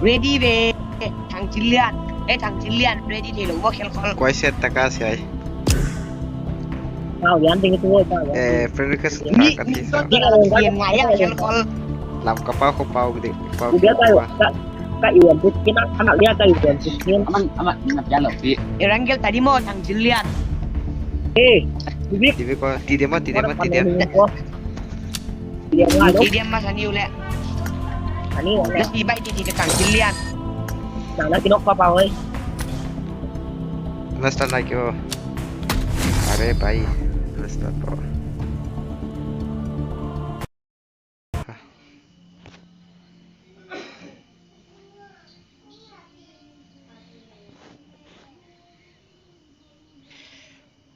ready về thằng chín liên ấy thằng chín liên ready thì lủng khéo con quay set takas ya Tao yan tingin ko pa. friend request mi takat mi isa có tiền ngày à khéo con làm kapau kapau gede kapau Dia tayo ka iwan putin anak dia ka iwan putin. Aman jalan di. Rangel tadi mau thằng chín liên Bibik TV ko tidak mah dia tidak ngalo. thì đem mà thằng yêu lẹ Ani nó đi bay thì thằng chín liên sana kinok pa oi. nasta na kyo are bhai nasta po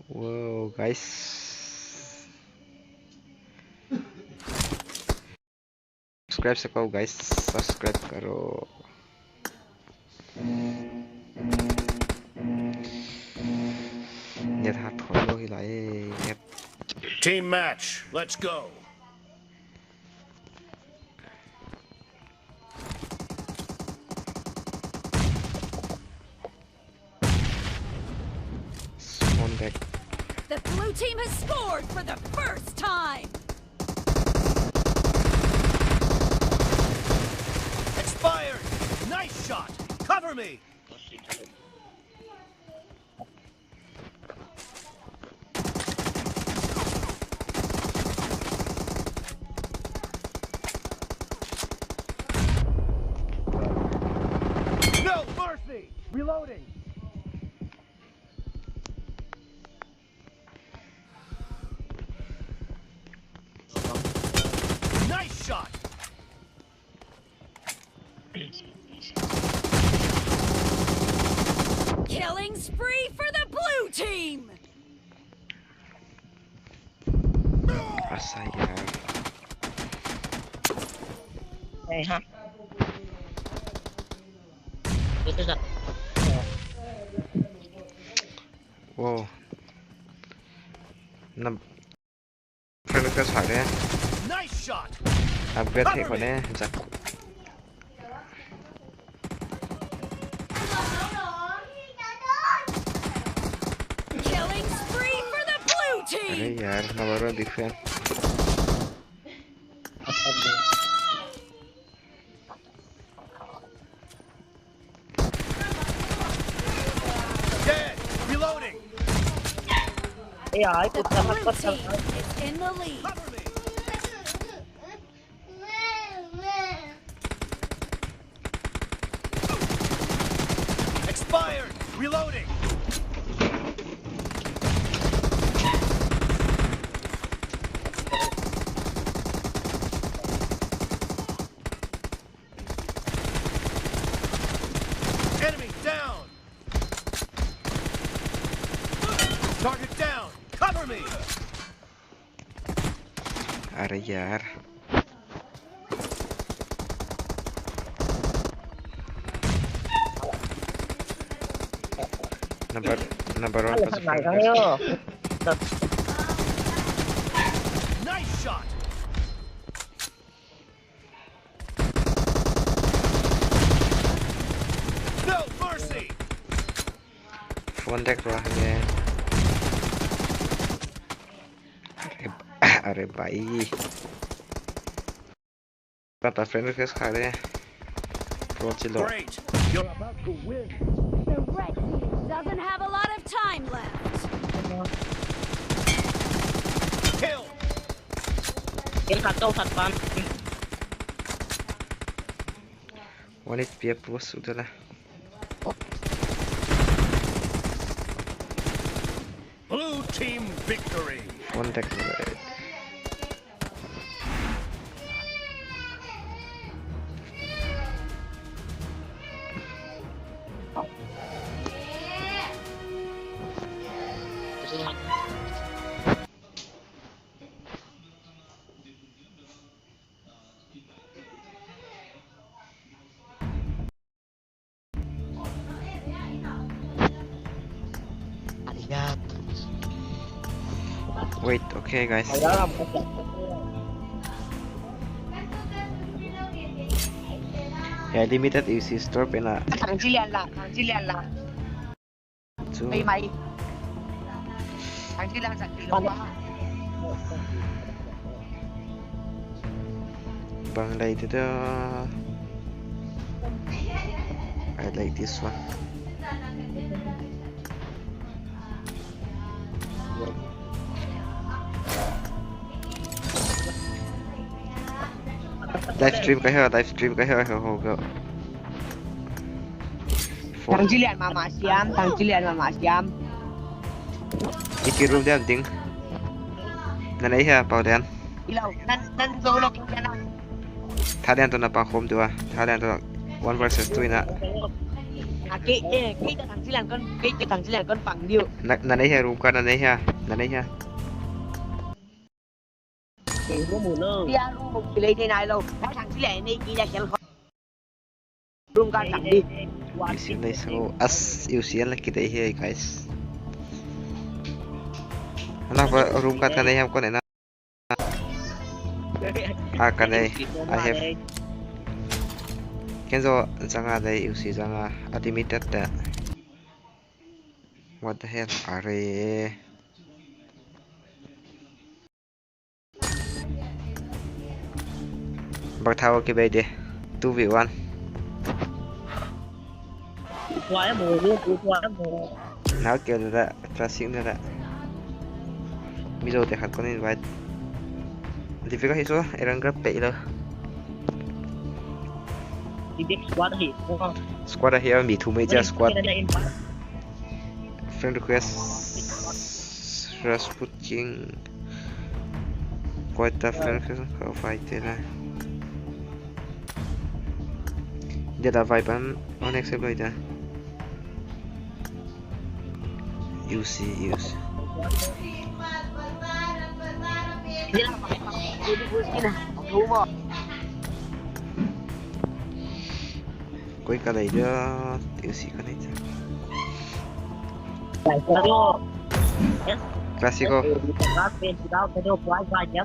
wow guys subscribe sa ko guys subscribe karo net hat tholo hi lai net Team match, let's go. on deck The blue team has scored for the first time. Expired. Nice shot. Cover me. No mercy. Reloading. Nice shot. Killing spree for the blue team. asay yaar này ha Itu sa. wow năm friend request phải đấy Nice shot. upgrade thế còn đấy giật Killing spree for the blue अरे team. यार हमारा defence Dead. Reloading. Ay, The puta blue pat team is in the lead. Cover me. Expired. Reloading. Enemy down. Target down. Cover me. अरे यार number one Alas position na kayo. Nice shot. No mercy. phone deck रहा है अरे भाई पता friend request खा रहे हैं pro चिलो Great. You're about to win. The red team doesn't have a lot of time left. Kill. Kill satu satpam. one HP plus udah lah Blue team victory. phone deck wait okay guys Ay, dalam. Yeah, limited UC store เป็นละ thằng Chilean là Chú mày thằng Chilean sạch thì nó quá bằng đây thì đó I like this one. Livestream cái hả? Livestream cái hả? Hồ gỡ. thằng Chilean mà siam thằng Chilean mà siam Iki room dia penting. Nan ai ha pau dan. lâu nên vô nó cũng nó Tha dan tu na pa khom tu ah. Tha dan tu one versus two na. cái thằng Chilean con bằng điệu Nan ai ha room ka nan ai ha. Nan ai ha. thì có mùi nữa bia luôn một cái lấy thế này lâu nói thằng Chilean này kia sẽ không luôn con thằng đi Usian lai so as usian la kita here guys. Ana pa room ka kan ai ham ko na. Kan ai I have Kenzo zanga dai usi zanga unlimited da. What the hell? Are bak thao cái bay đi 2v1 quá mùi luôn quá mùi nào kiểu nữa đã tracing nữa đã video thì hạt con invite thì phải có hết số erang grab pay rồi thì biết quá thì đúng không squad ở here bị thu mấy giờ squad friend request Rasputin quite a friend request không phải thế này dia dah vibe unacceptable dah UC thế là phải đi vui kia nè thú mà cuối cái này dia UC cái này phải có đó Classico các bên thì đâu cái đó quá dài nhá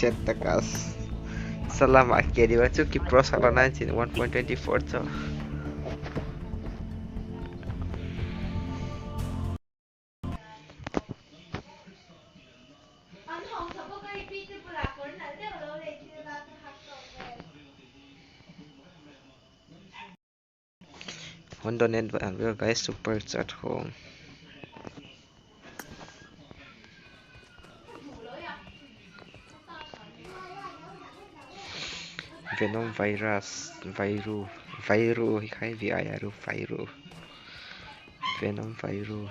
set takas Selamat akhir dia tu Kipro salah 19 1.24 so One donate and we'll guys super chat home Venom virus viru khai viru Venom viru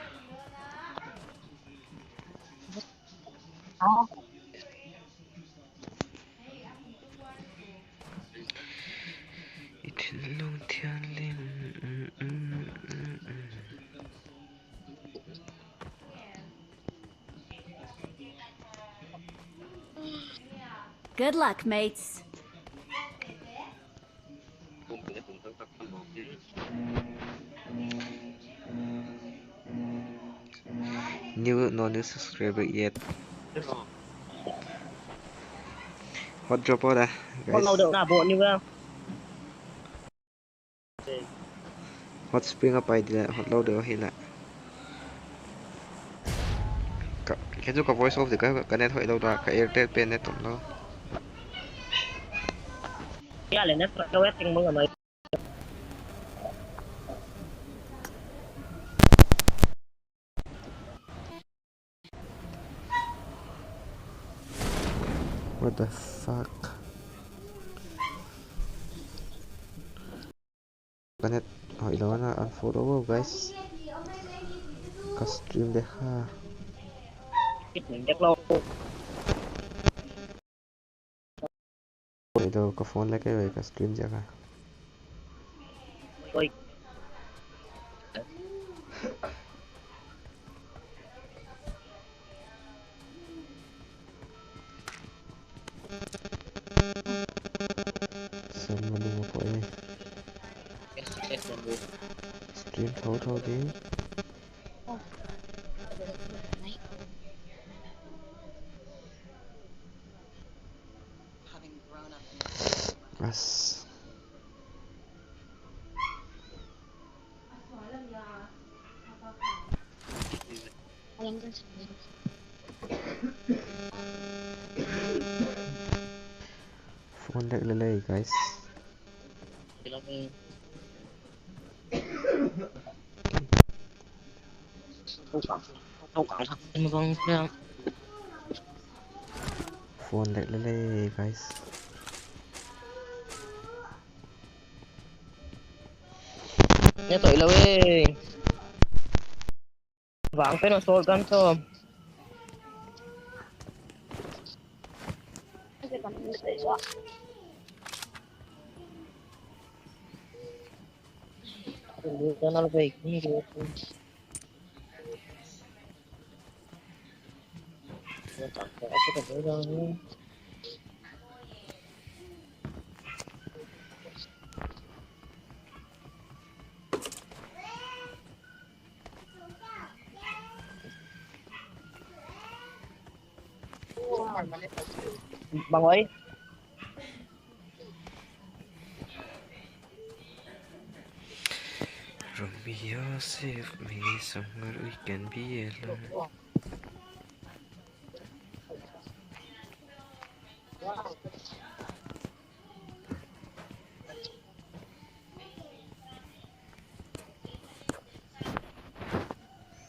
Itin long thian lim Good luck, mates. No new subscriber yet. Hot drop out ah, con guys. lâu được là bộ như vậy Hot spring up idea, hot load được hiện lại. Cái chỗ có voice off thì cái net thoại lâu rồi, cái airtel pen net tổng lâu. cái này nó đâu hết tiếng mưa mấy What the fuck? Cái net hỏi đó là unfollow guys. Cái stream đấy ha. cái tiếng chắc lâu Hỏi đó có phone lấy cái về cái stream chắc à. ôi Xem mà đừng có phải stream thấu thôi đi. Bas. phone lag lele guys. Đâu cẩn thận anh vâng nha. Phone lag lele guys. Nghe tụi lâu ê. Vàng cái nó sôi gan thơm. Cho nó về cũng được. Nó chặt cái cái đó rồi. Bằng ấy. Romeo, save me somewhere we can be alone.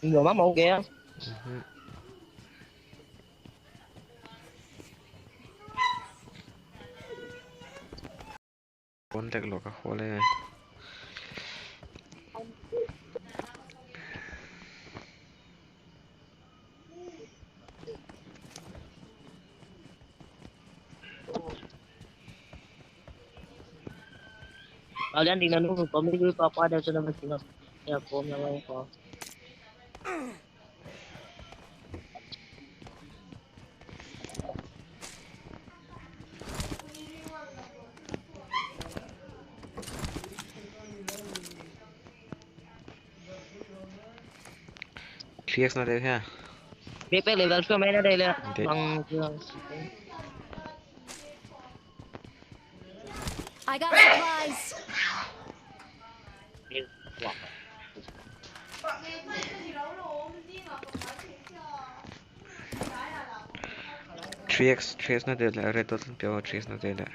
Rồi mắt một kìa. Phone lag loka khole. Kalian tinggal nunggu komedi dulu apa ada sudah mesti nggak ya kom yang lain kok. Clears na dev ha. BP level số mấy nó đây là bằng I got supplies. 3x na dev la. Red dot pyo 3x na dev la.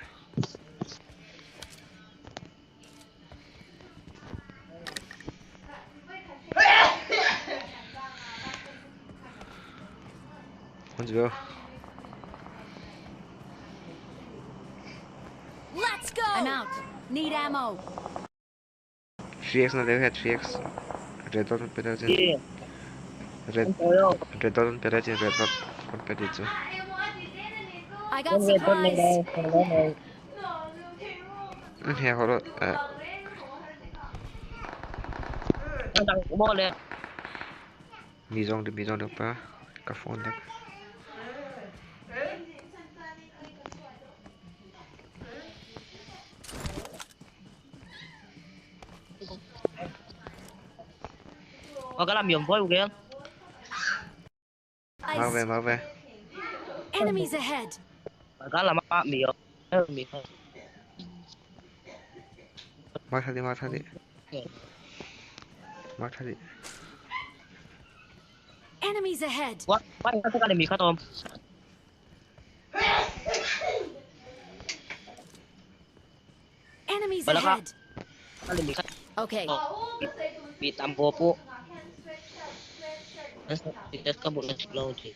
Let's go. Let's go. I'm out. Need ammo. 3x na dev ha 3x. Red dot pera jen. gì Red rồi red dot pera jen red dot kon pera jen. I got con nghe con này supplies. đây con này He holo nó đang của bò lên mi jong de pa ka phone lag. có cái làm miệng với kìa Mau về. Enemies ahead. cái làm miệng miệng Mar thadi. Mar thadi. Enemies ahead. quá quá cái này miệng khát không Enemies Wala ka. ahead. cái này miệng khát Okay. bị tạm vô po kita kabur na slow di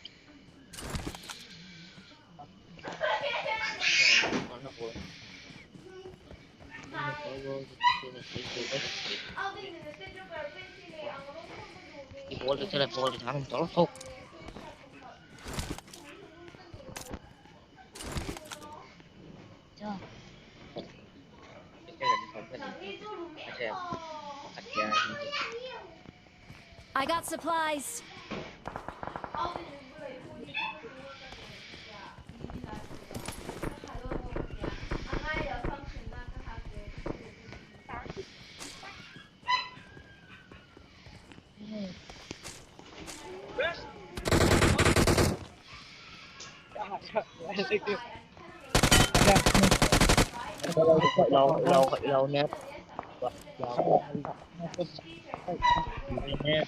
Ipol di sila pol di tanam tolong tok. I got supplies. Lâu nè. Lâu nè.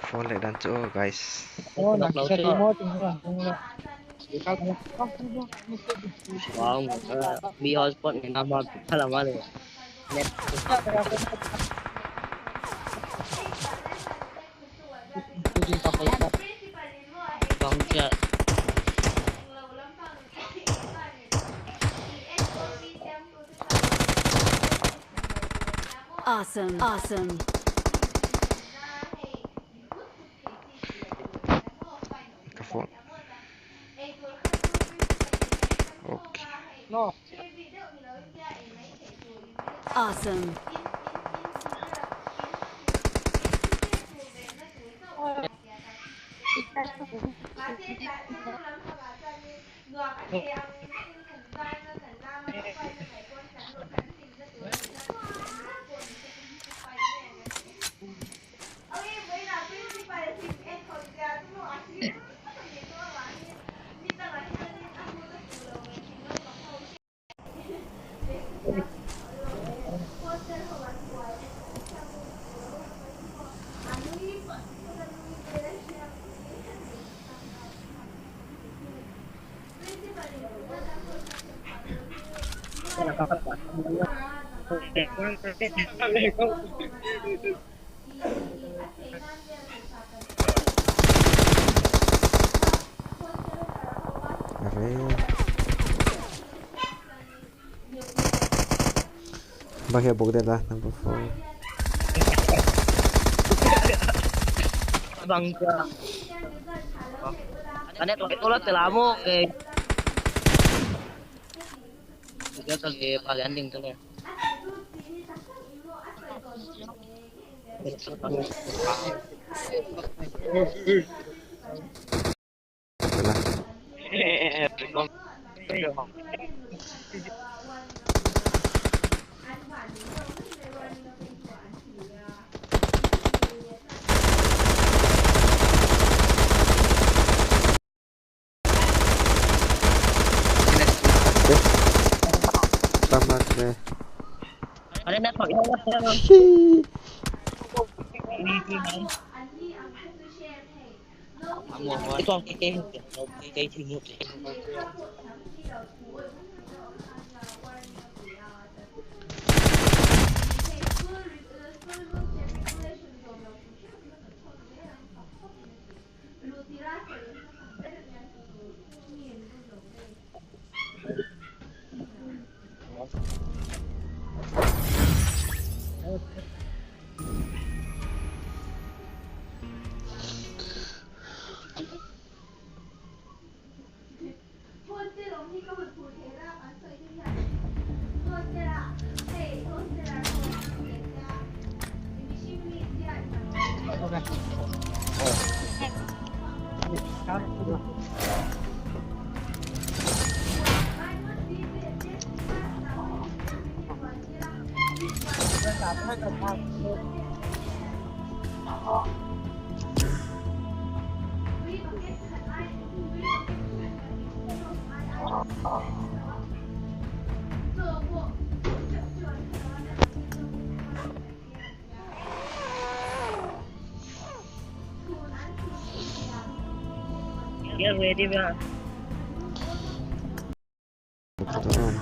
Fall lại đàn chỗ guys. Wow, B hotspot ni nama salah mana? Net bangsa. Awesome. Awesome. Cái fall. Ok. Awesome. Arre. Bahaya bogda lah number 4. Bangsa. Kan itu tolak telamu ke. Dia kali paling tu ni. Selamat deh. Ada nak pakai apa? Shii. Itu aku kena. Kita tengok. Dia ready ba? Betul.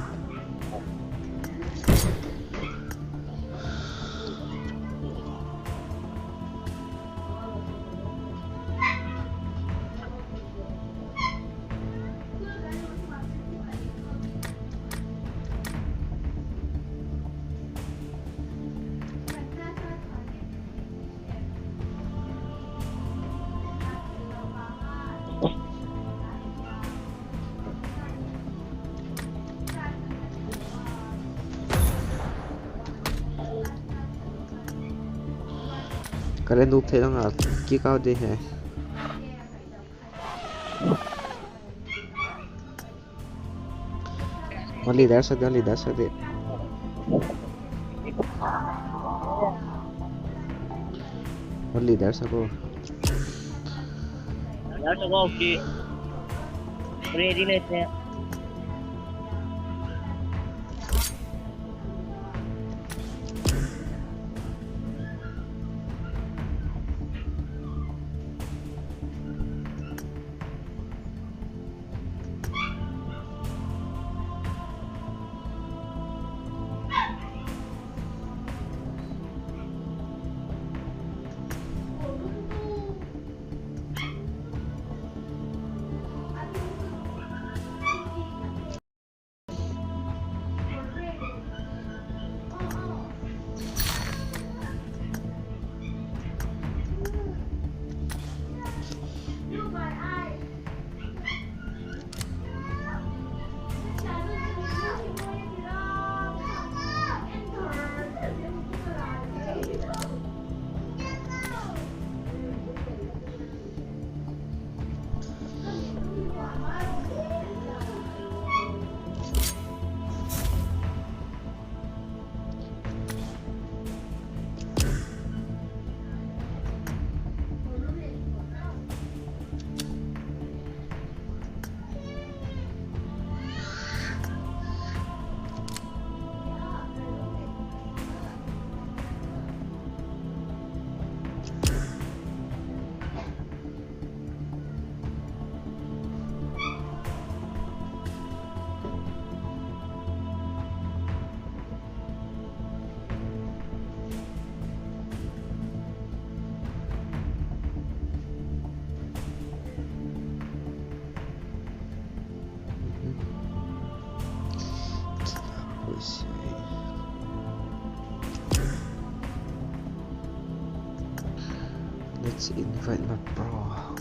Kalian noob थे ना की का दे है only that's it only that's it bro That's a go okay. Ready na siya. Let's invite my bro.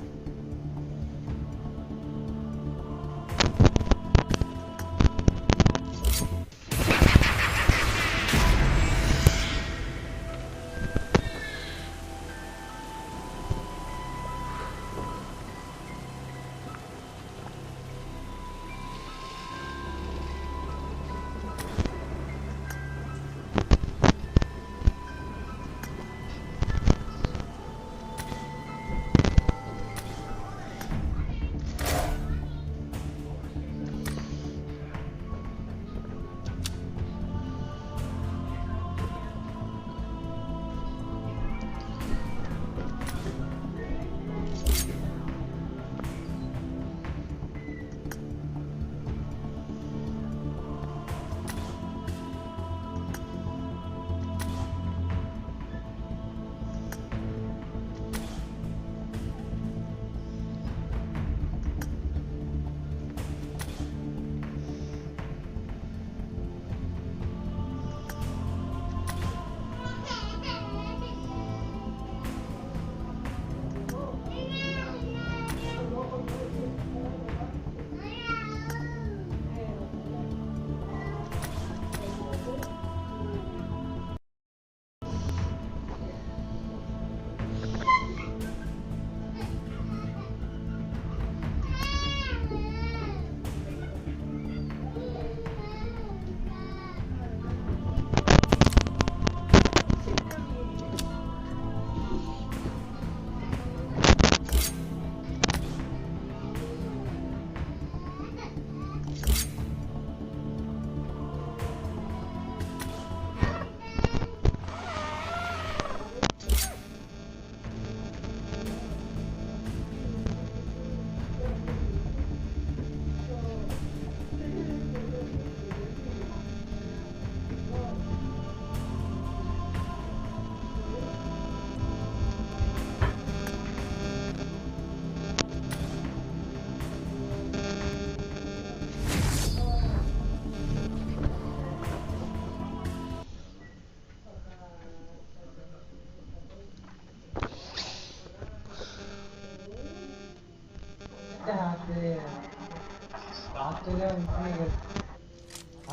Australia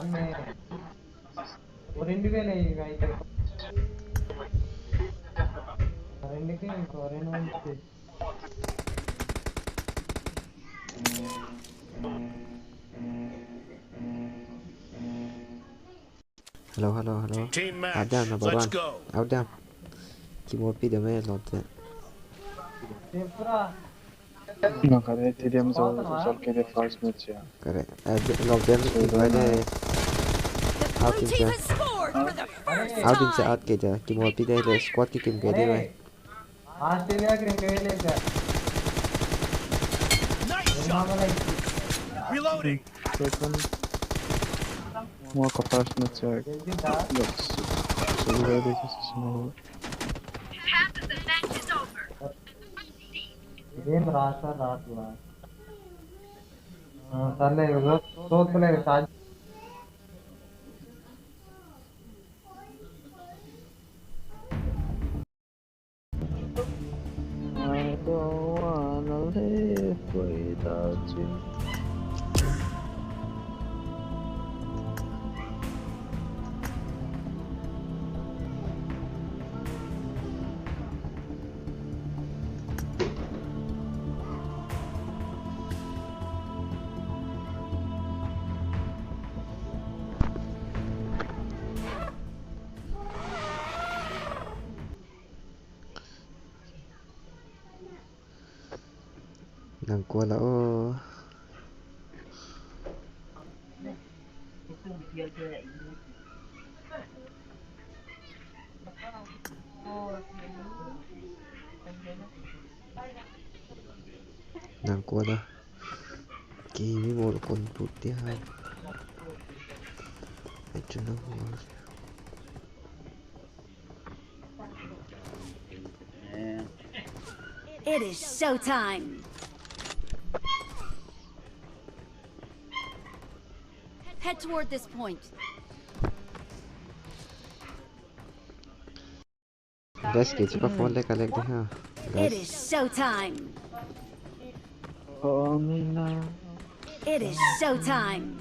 అమ్మే 2000 ఇక ఇక్కడ రెండుకి ఇంకో 200 Hello, hello, hello. Team match. Out down, number Let's one. go. Out down. Keyboard P the man lot there. చెప్పురా No, cara, teríamos só que ele faz metia. Correct. Log them invited The out blue in team the has scored for the first out in the time. out ke ja. Keyboard P the squad ki kim gade అరే right. ఆస్ట్రేలియాకి 2000 వేసా Nice shot. Reloading. Second. Uma capaz de metia. తెలిసిందా Se ele vai deixar esse sinal. ఇదేం రాస్తా రాట్లా సర్లే సోతులే start I don't wanna live without you. Nang kuala oh. Nang kuala. Kimi mo kon putih. Itu nak. It is showtime. Head toward this point. Guys, kita pa phone le collect ha. It is showtime. Oh, Mina. It is showtime.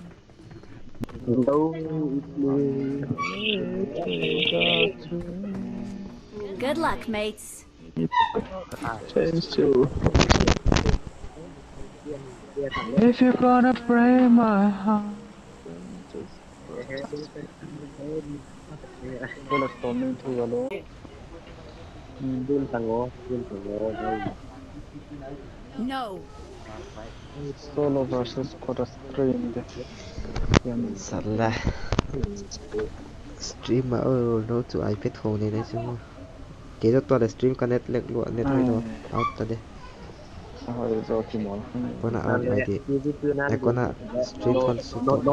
Good luck, mates. Thanks you. If you're gonna break my heart. Well, it's coming to hello. No. Solo versus quarter stream. Salah. Stream mà nó tụi iPad hồ này đấy chứ. Kế cho toàn là stream con net lệch lụa net thôi đó. Out ta đi. Rồi rồi thì món. Con nào out mày đi. Con nào stream con support.